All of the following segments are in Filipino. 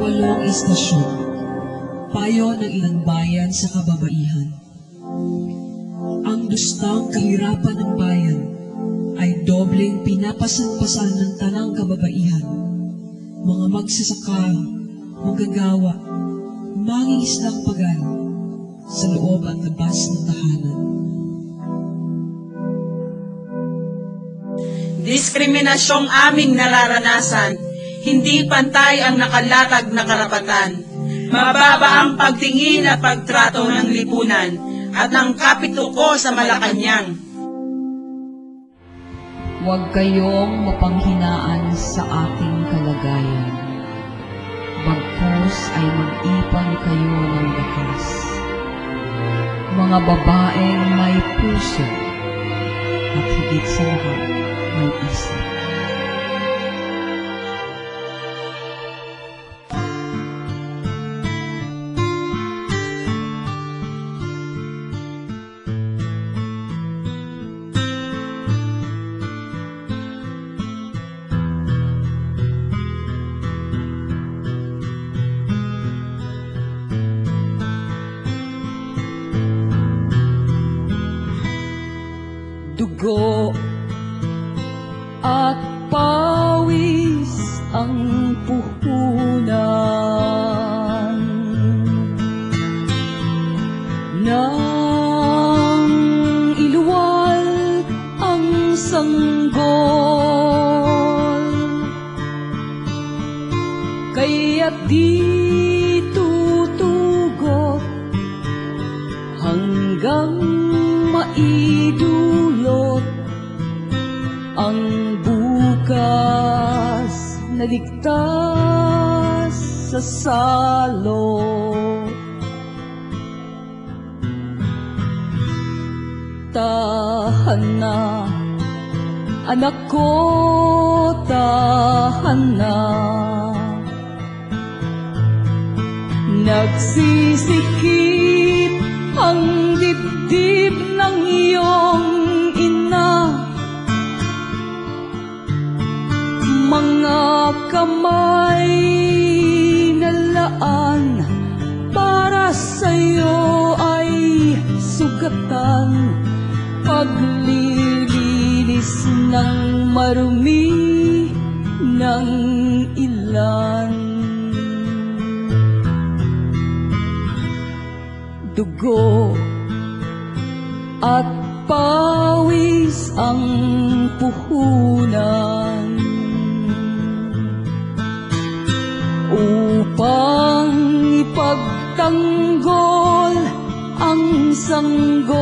Ikawalong istasyon, payo ng ilang bayan sa kababaihan. Ang dustang kahirapan ng bayan ay dobleng pinapasan-pasan ng tanang kababaihan, mga magsasaka, manggagawa, mangingislang pagal, sa loob at labas ng tahanan. Diskriminasyong aming nararanasan, hindi pantay ang nakalatag na karapatan. Mababa ang pagtingin at pagtrato ng lipunan at ng kapituko sa Malacanang. Huwag kayong mapanghinaan sa aking kalagayan. Bagkus ay mag-ipon kayo ng lakas. Mga babaeng may puso at higit sa lahat may isip. Dugo at pawis ang puhunan ng iluwal ang sanggol, kaya't di tutugot hanggang maidulot ang bukas na ligtas sa salo. Tahan na, anak ko, tahan na. Nagsisikip ang dibdib ng iyong ina, mga kamay na laan para sa'yo ay sugatan, paglilinis ng marumi ng ilan. Dugo at pawis ang puhunan upang ipagtanggol ang sanggol.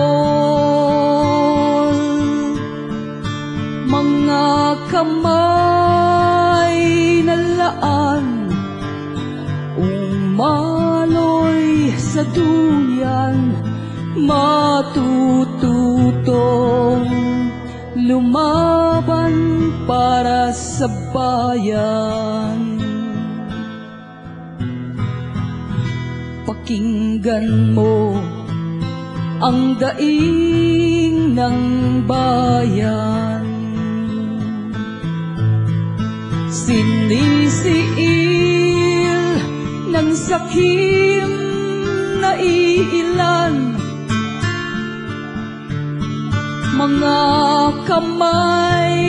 Mga kamay na laan umaloy sa duyan, matututong lumaban para sa bayan. Pakinggan mo ang daing ng bayan, sinisiil ng sakim na iilan, mga kamay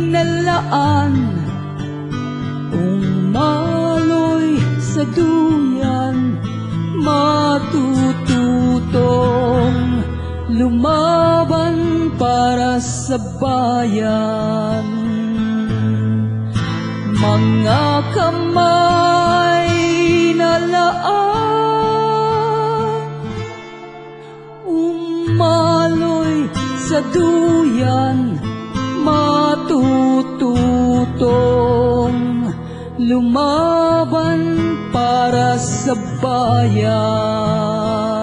na laan umaloy sa duyan, matututong lumaban para sa bayan. Mga kamay na laan umaloy sa duyan, matututong lumaban para sa bayan.